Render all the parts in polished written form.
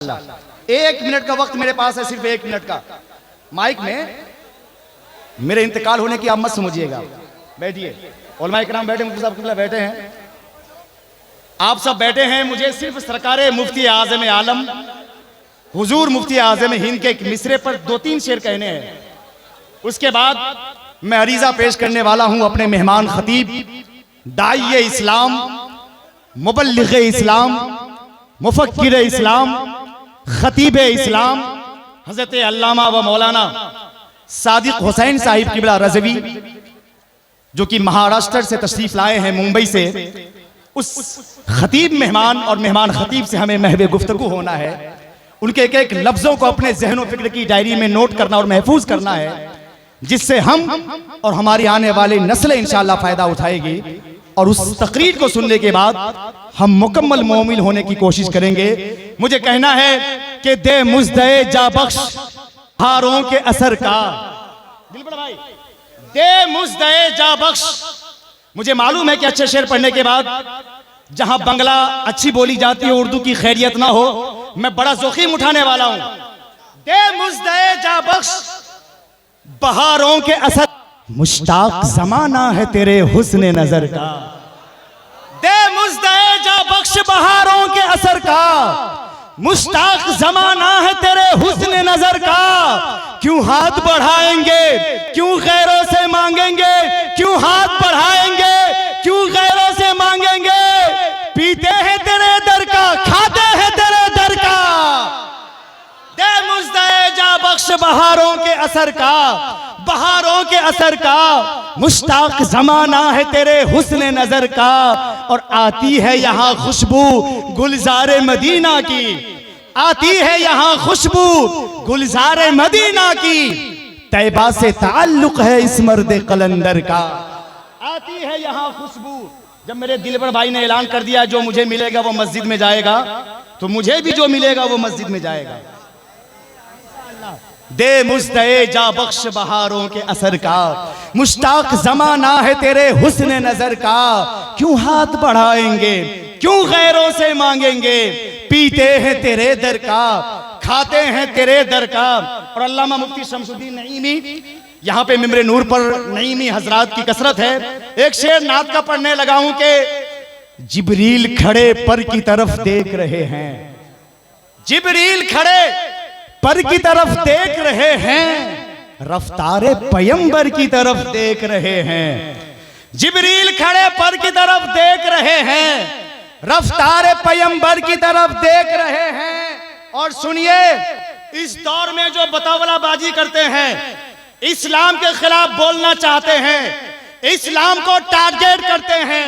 एक मिनट का वक्त मेरे पास है, सिर्फ 1 मिनट का। माइक में मेरे इंतकाल होने की आप मत समझिएगा। बैठिए, उलमा इकराम बैठे, मुफ्ती साहब किबला बैठे हैं, आप सब बैठे हैं। मुझे सिर्फ सरकारे मुफ्ती आज़म आलम हुजूर मुफ्ती आज़म हिंद के एक मिसरे पर 2-3 शेर कहने हैं। उसके बाद मैं अरीजा पेश करने वाला हूं अपने मेहमान खतीब, दाई इस्लाम, मुबल्लिग इस्लाम, मुफक्किर इस्लाम, खतीब इस्लाम, हजरत अल्लामा व मौलाना सादिक हुसैन साहिब किबला रज़वी, जो कि महाराष्ट्र से तशरीफ लाए हैं, मुंबई से। उस खतीब मेहमान और मेहमान खतीब से हमें महवे गुफ्तगू होना है। उनके एक एक लफ्जों को अपने ज़हन व फिक्र की डायरी में नोट करना और महफूज करना है, जिससे हम और हमारी आने वाली नस्लें इंशाअल्लाह फायदा उठाएगी। और उस तकरीर को सुनने के बाद हम मुकम्मल मोमिन होने की कोशिश करेंगे। मुझे कहना है कि दे मुज़दए जा बख्श हारों के असर का, दिल बड़ा भाई, दे मुज़दए जा बख्श। मुझे मालूम है कि अच्छे शेर पढ़ने के बाद जहां बंगला अच्छी बोली जाती है, उर्दू की खैरियत ना हो, मैं बड़ा जोखिम उठाने वाला हूं। दे मुज़दए जा बख्श बहारों के असर, मुश्ताक जमाना है तेरे हुस्न नजर का। दे मुज़दए जा बख्श बहारों के असर का, मुश्ताक जमाना है तेरे हुस्न नजर का। क्यों हाथ बढ़ाएंगे, क्यों गैरों से मांगेंगे, क्यों हाथ बढ़ाएंगे, क्यों गैरों से मांगेंगे। पीते हैं तेरे दर का, खाते हैं तेरे दर का। दे मुज़दए जा बख्श बहारों के असर का, बहारों के असर का, मुश्ताक जमाना है तेरे हुस्न नजर का। और आती है यहाँ खुशबू गुलजारे मदीना की, आती है यहाँ खुशबू गुलजारे मदीना की। तैबा से ताल्लुक है इस मर्द कलंदर का। आती है यहाँ खुशबू। जब मेरे दिलबर भाई ने ऐलान कर दिया जो मुझे मिलेगा वो मस्जिद में जाएगा, तो मुझे भी जो मिलेगा वो मस्जिद में जाएगा। दे मुज़दए जा बख्श बहारों के असर का, मुश्ताक जमाना है तेरे हुस्न नजर का। क्यों हाथ बढ़ाएंगे, क्यों गैरों से मांगेंगे। पीते हैं तेरे दर का, खाते हैं तेरे दर का। और अल्लामा मुफ्ती शमसुद्दीन नईमी, यहाँ पे मिंबरे नूर पर नईमी हजरात की कसरत है। एक शेर नात का पढ़ने लगा हूं कि जिब्रील खड़े पर की तरफ देख रहे हैं, जिब्रील खड़े पर की तरफ देख रहे हैं, रफ्तारे पैगंबर की तरफ देख रहे हैं। जिब्रील खड़े पर की तरफ देख रहे हैं, रफ्तारे पैगंबर की तरफ देख रहे हैं। और सुनिए, इस दौर में जो बतावलाबाजी करते हैं, इस्लाम के खिलाफ बोलना चाहते हैं, इस्लाम को टारगेट करते हैं,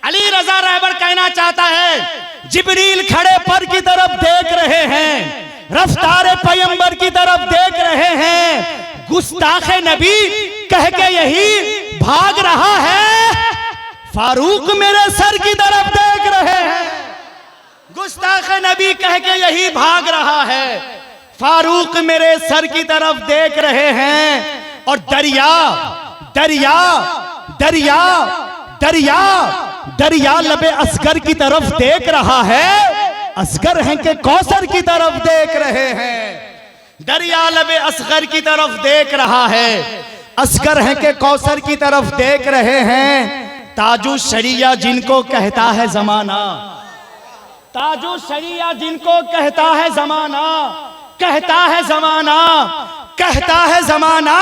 अली रजा रहबर कहना चाहता है जिब्रील खड़े पर की तरफ देख रहे हैं, रफ्तारे पैगंबर की तरफ देख रहे हैं। गुस्ताखे नबी कह के यही भाग रहा है, फारूक मेरे सर की तरफ देख रहे हैं। गुस्ताखे नबी कह के यही भाग रहा है, फारूक मेरे सर की तरफ देख रहे हैं। और दरिया दरिया दरिया दरिया दरिया लबे असगर की तरफ देख रहा है, असगर हैं के कौसर की तरफ देख रहे हैं। दरिया लबे असगर की तरफ देख रहा है, असगर हैं के कौसर की तरफ देख रहे हैं। ताजु शरिया जिनको कहता है जमाना, ताजु शरिया जिनको कहता है जमाना, कहता है जमाना, कहता है जमाना,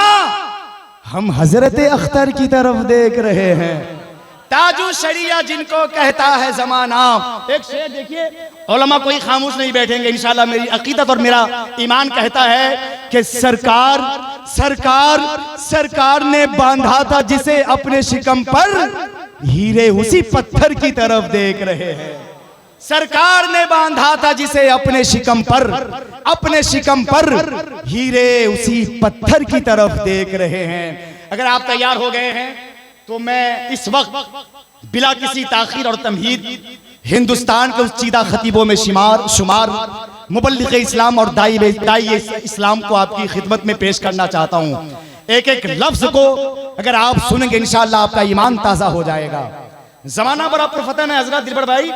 हम हजरत अख्तर की तरफ देख रहे हैं। ताजु शरिया जिनको कहता है जमाना। एक शेर देखिए, उलमा कोई खामोश नहीं बैठेंगे इंशाल्लाह। मेरी अकीदत और मेरा ईमान कहता है कि सरकार सरकार सरकार ने बांधा था जिसे अपने शिकम पर, हीरे उसी पत्थर की तरफ देख रहे हैं। सरकार ने बांधा था जिसे अपने शिकम पर, अपने शिकम पर, हीरे उसी पत्थर की तरफ देख रहे हैं। अगर आप तैयार हो गए हैं तो मैं इस वक्त बिला किसी ताखीर और तमहीद हिंदुस्तान के उस चीदा खतीबों में शुमार मुबल्लिग इस्लाम और दाई इस्लाम को आपकी खिदमत में पेश करना चाहता हूँ। एक एक लफ्ज को अगर आप सुनेंगे इंशाअल्लाह आपका ईमान ताज़ा हो जाएगा। जमाना बड़ा पुरफतन है हजरत दिलबर भाई।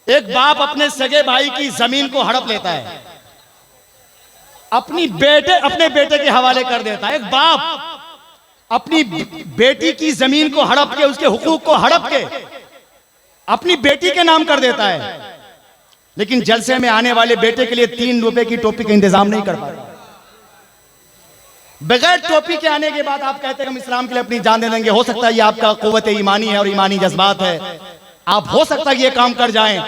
एक बाप अपने सगे भाई की जमीन को हड़प लेता है, अपने बेटे के हवाले कर देता है। एक बाप अपनी बेटी की जमीन को हड़प के, उसके हुकूक को हड़प के अपनी बेटी के नाम कर देता है, लेकिन जलसे में आने वाले बेटे के लिए 3 रुपए की टोपी का इंतजाम नहीं कर पाता। बगैर टोपी के आने के बाद आप कहते हैं हम इस्लाम के लिए अपनी जान दे देंगे। हो सकता है ये आपका कुव्वत ईमानी है और ईमानी जज्बात है, आप हो सकता है ये काम कर जाएं,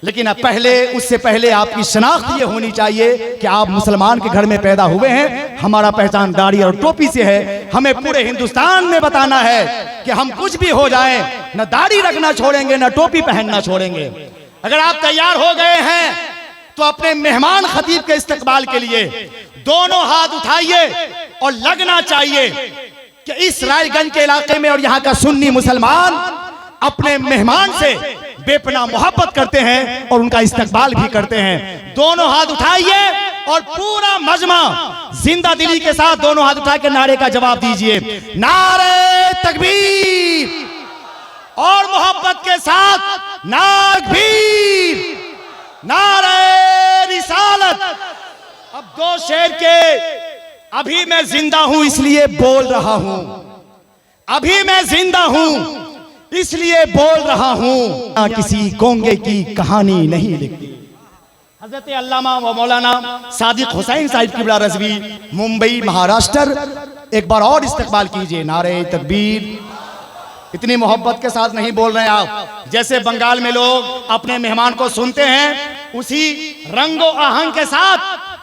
लेकिन उससे पहले आपकी शनाख्त ये होनी चाहिए कि आप मुसलमान के घर में पैदा हुए हैं। हमारा पहचान दाढ़ी और टोपी से है। हमें पूरे हिंदुस्तान में बताना है कि हम कुछ भी हो जाएं, न दाढ़ी रखना छोड़ेंगे, न टोपी पहनना छोड़ेंगे। अगर आप तैयार हो गए हैं तो अपने मेहमान खतीब के इस्तकबाल के लिए दोनों हाथ उठाइए और लगना चाहिए कि इस रायगंज के इलाके में और यहाँ का सुन्नी मुसलमान अपने मेहमान से बेपनाह मोहब्बत करते हैं और उनका इस्तकबाल भी करते हैं। दोनों हाथ उठाइए और पूरा मजमा जिंदा दिली के साथ दोनों हाथ उठा के नारे का जवाब दीजिए, नारे तकबीर, और मोहब्बत के साथ नारे नारे रिसालत। अब 2 शेर के अभी मैं जिंदा हूं इसलिए बोल रहा हूं, अभी मैं जिंदा हूं इसलिए बोल रहा हूं, किसी गोंगे की कहानी नहीं लिखती। हजरत अल्लामा व मौलाना सादिक हुसैन साहिब किबला रज़वी, मुंबई महाराष्ट्र। एक बार और इस्तकबाल कीजिए, नारे तकबीर। इतनी मोहब्बत के साथ नहीं बोल रहे आप, जैसे बंगाल में लोग अपने मेहमान को सुनते हैं उसी रंगो आहंग के साथ,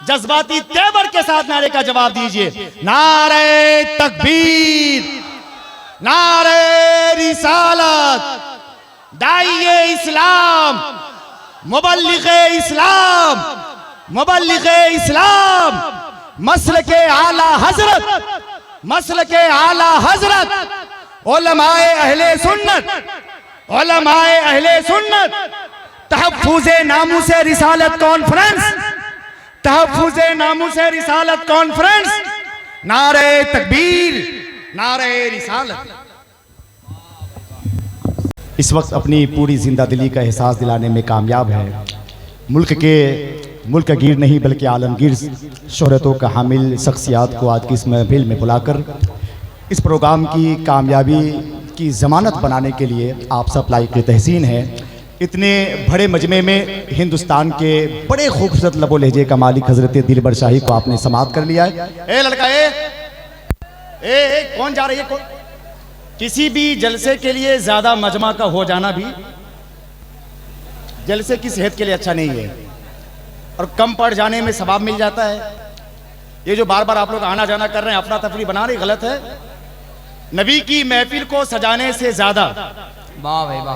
जज्बाती तेवर के साथ नारे का जवाब दीजिए, नारे तकबीर, नारे रिसालत, दाइये इस्लाम, मुबल्लिगे इस्लाम, मुबल्लिगे इस्लाम, मसलके आला हजरत, मसलके आला हजरत, उलमाए अहले सुन्नत, उलमाए अहले सुन्नत, तहफ्फुज़े नामूसे रिसालत कॉन्फ्रेंस, तहफ्फुज़े नामूसे रिसालत कॉन्फ्रेंस, नारे तकबीर, नारे रिसालत। इस वक्त अपनी पूरी जिंदा दिली का एहसास दिलाने में कामयाब है। मुल्क गिर नहीं बल्कि आलमगीर शोहरतों का हामिल शख्सियात को आज की इस महफिल में बुलाकर इस प्रोग्राम की कामयाबी की ज़मानत बनाने के लिए आप सब लायक तहसीन है। इतने बड़े मजमे में हिंदुस्तान के बड़े खूबसूरत लबो लहजे का मालिक हज़रत दिलबर शाही को आपने समाअत कर लिया है। ए लड़का, ए कौन जा रही है? कौन? किसी भी जलसे के लिए ज़्यादा मजमा का हो जाना भी जलसे की सेहत के लिए अच्छा नहीं है, और कम पड़ जाने में सवाब मिल जाता है। ये जो बार बार आप लोग आना जाना कर रहे हैं, अफरा तफरी बना रहे, गलत है। नबी की महफिल को सजाने से ज्यादा, वाह भाई वाह,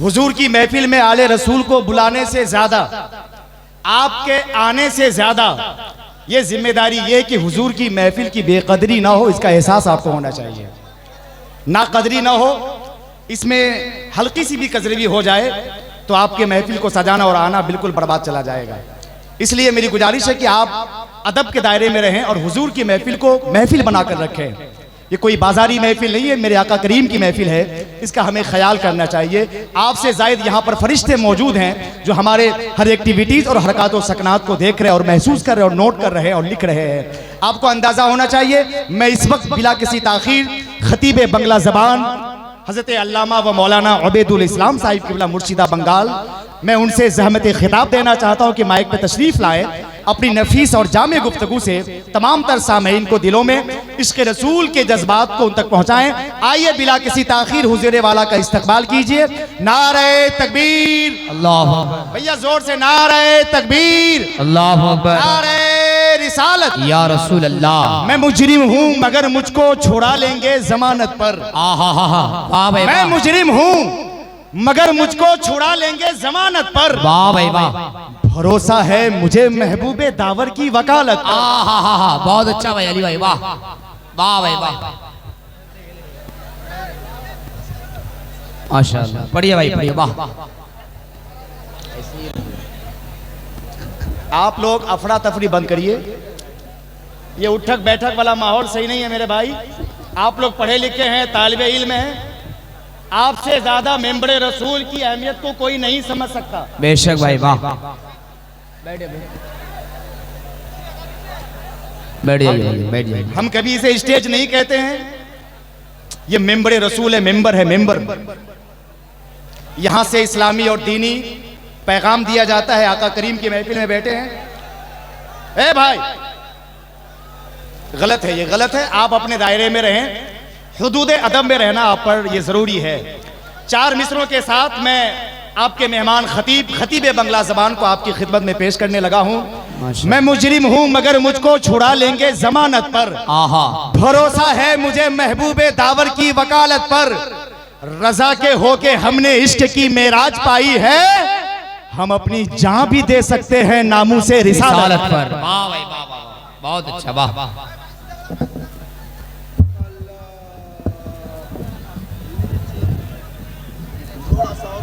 हुजूर की महफिल में आले रसूल को बुलाने से ज्यादा, आपके आने से ज्यादा ये जिम्मेदारी ये कि हुजूर की महफिल की बेकदरी ना हो, इसका एहसास आपको होना चाहिए। ना कदरी ना हो, इसमें हल्की सी भी कजरवी हो जाए तो आपके महफिल को सजाना और आना बिल्कुल बर्बाद चला जाएगा। इसलिए मेरी गुजारिश है कि आप अदब के दायरे में रहें और हुजूर की महफिल को महफिल बनाकर रखें। ये कोई बाजारी महफिल नहीं है, मेरे आका करीम की महफिल है, इसका हमें ख्याल करना चाहिए। आपसे जायद यहाँ पर फरिश्ते मौजूद हैं जो हमारे हर एक्टिविटीज़ और हरकत और सकनात को देख रहे हैं और महसूस कर रहे हैं और नोट कर रहे हैं और लिख रहे हैं। आपको अंदाज़ा होना चाहिए मैं इस वक्त बिला किसी ताखीर खतीब बंगला ज़बान हज़रत अल्लामा व मौलाना उबैदुल इस्लाम साहिब किबला मुर्शिदा बंगाल, मैं उनसे ज़हमत खिताब देना चाहता हूँ कि माइक पे तशरीफ़ लाएँ। अपनी नफीस और जामे गुफ्तगू से तमाम तर सामईन को दिलों में इश्क़ रसूल के जज्बात को उन तक पहुँचाएँ। आइए बिला किसी ताखीर हुज़ूर वाला का इस्तकबाल कीजिए। नारे तकबीर, अल्लाह अकबर। भैया जोर से नारे तकबीर, अल्लाह अकबर। नारे रिसालत, या रसूल अल्लाह। मैं मुजरिम हूँ मगर मुझको छुड़ा लेंगे जमानत पर। मैं मुजरिम हूँ मगर मुझको छुड़ा लेंगे जमानत पर। वाह भाई वाह। भरोसा है मुझे महबूबे दावर की वकालत। बहुत अच्छा भाई अली भाई, वाह वाह भाई वाह, माशाअल्लाह, बढ़िया भाई बढ़िया, वाह। आप लोग अफरा तफरी बंद करिए, ये उठक बैठक वाला माहौल सही नहीं है मेरे भाई। आप लोग पढ़े लिखे हैं, तालिबे इल्म हैं, आपसे ज्यादा मेंबरे रसूल की अहमियत को कोई नहीं समझ सकता। बेशक भाई, वाह। बैठ जाइए, बैठ जाइए। हम कभी इसे स्टेज नहीं कहते हैं, ये मेंबरे रसूल है, मेंबर है, मेंबर। यहां से इस्लामी और दीनी पैगाम दिया जाता है। आका करीम की महफिल में बैठे हैं। ए भाई, गलत है, ये गलत है। आप अपने दायरे में रहें, हुदूद अदब में रहना आप पर ये जरूरी है। 4 मिसरों के साथ मैं आपके मेहमान खतीब बंगला ज़बान को आपकी खिदमत में पेश करने लगा हूं। मैं मुजरिम हूं मगर मुझको छुड़ा लेंगे जमानत पर। भरोसा है मुझे महबूबे दावर की वकालत पर। रजा के होके हमने इश्क की मेराज पाई है। हम अपनी जान भी दे सकते हैं नामूसे रिसालत पर। वाह भाई, वाह वाह, बहुत अच्छा, वाह। थोड़ा सा